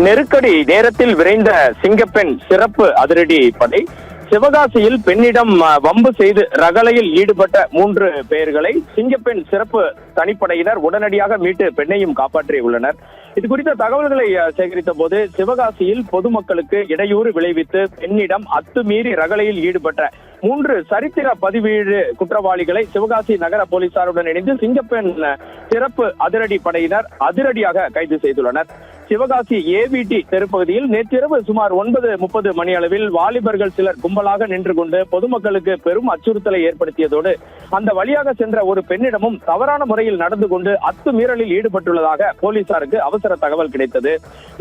நெருக்கடி நேரத்தில் விரைந்த சிங்கப்பெண் சிறப்பு அதிரடி படை. சிவகாசியில் பெண்ணிடம் வம்பு செய்து ரகளையில் ஈடுபட்ட 3 பேர்களை சிங்கப்பெண் சிறப்பு தனிப்படையினர் உடனடியாக மீட்டு பெண்ணையும் காப்பாற்றியுள்ளனர். இது குறித்த தகவல்களை சேகரித்த போது சிவகாசியில் பொதுமக்களுக்கு இடையூறு விளைவித்து பெண்ணிடம் அத்துமீறி ரகளையில் ஈடுபட்ட 3 சரித்திர பதிவேடு குற்றவாளிகளை சிவகாசி நகர போலீசாருடன் இணைந்து சிங்கப்பெண் சிறப்பு அதிரடி படையினர் அதிரடியாக கைது செய்துள்ளனர். சிவகாசி ஏவிடி தெருப்பகுதியில் நேற்றிரவு சுமார் 9:30 மணி அளவில் வாலிபர்கள் சிலர் கும்பலாக நின்று கொண்டு பொதுமக்களுக்கு பெரும் அச்சுறுத்தலை ஏற்படுத்தியதோடு அந்த வழியாக சென்ற ஒரு பெண்ணிடமும் தவறான முறையில் நடந்து கொண்டு அத்துமீறலில் ஈடுபட்டுள்ளதாக போலீசாருக்கு அவசர தகவல் கிடைத்தது.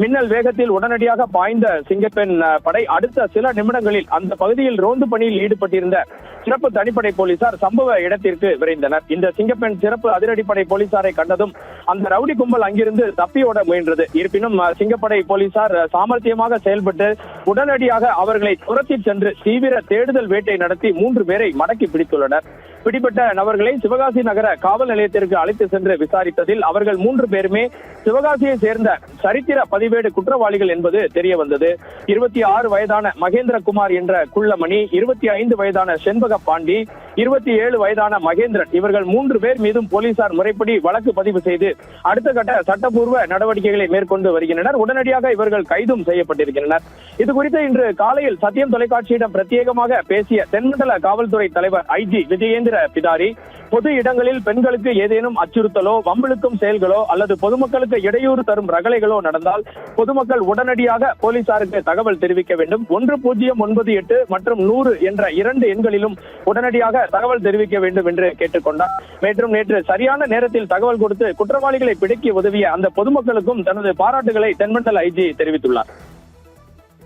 மின்னல் வேகத்தில் உடனடியாக பாய்ந்த சிங்கப்பெண் படை அடுத்த சில நிமிடங்களில் அந்த பகுதியில் ரோந்து பணியில் ஈடுபட்டிருந்த சிறப்பு தனிப்படை போலீசார் சம்பவ இடத்திற்கு விரைந்தனர். இந்த சிங்கப்பெண் சிறப்பு அதிரடிப்படை போலீசாரை கண்டதும் அந்த ரவுடி கும்பல் அங்கிருந்து தப்பியோட முயன்றது. இருப்பினும் சிங்கப்படை போலீசார் சாமர்த்தியமாக செயல்பட்டு உடனடியாக அவர்களை துரத்தி சென்று தீவிர தேடுதல் வேட்டை நடத்தி 3 பேரை மடக்கி பிடித்துள்ளனர். பிடிபட்ட நபர்களை சிவகாசி நகர காவல் நிலையத்திற்கு அழைத்து சென்று விசாரித்ததில் அவர்கள் 3 பேருமே சிவகாசியை சேர்ந்த சரித்திர பதிவேடு குற்றவாளிகள் என்பது தெரிய வந்தது. 26 வயதான மகேந்திரகுமார் என்ற குள்ளமணி, 25 வயதான செண்பக பாண்டி, 27 வயதான மகேந்திரன் இவர்கள் 3 பேர் மீதும் போலீசார் முறைப்படி வழக்கு பதிவு செய்து அடுத்த கட்ட சட்டப்பூர்வ நடவடிக்கைகளை மேற்கொண்டு வருகின்றனர். உடனடியாக இவர்கள் கைதும் செய்யப்பட்டிருக்கின்றனர். இது குறித்து இன்று காலையில் சத்தியம் தொலைக்காட்சியிடம் பிரத்யேகமாக பேசிய தென்மண்டல காவல்துறை தலைவர் ஐஜி விஜயேந்திர பிதாரி, பொது இடங்களில் பெண்களுக்கு ஏதேனும் அச்சுறுத்தலோ வம்பிழுக்கும் செயல்களோ அல்லது பொதுமக்களுக்கு இடையூறு தரும் ரகளைகளோ நடந்தால் பொதுமக்கள் உடனடியாக போலீசாருக்கு தகவல் தெரிவிக்க வேண்டும். 1098 மற்றும் 100 என்ற 2 எண்களிலும் உடனடியாக தகவல் தெரிவிக்க வேண்டும் என்று கேட்டுக்கொண்டார். மற்றும் நேற்று சரியான நேரத்தில் தகவல் கொடுத்து குற்றவாளிகளை பிடிக்க உதவிய அந்த பொதுமக்களுக்கும் தனது பாராட்டுகளை தென்மண்டல ஐஜி தெரிவித்துள்ளார்.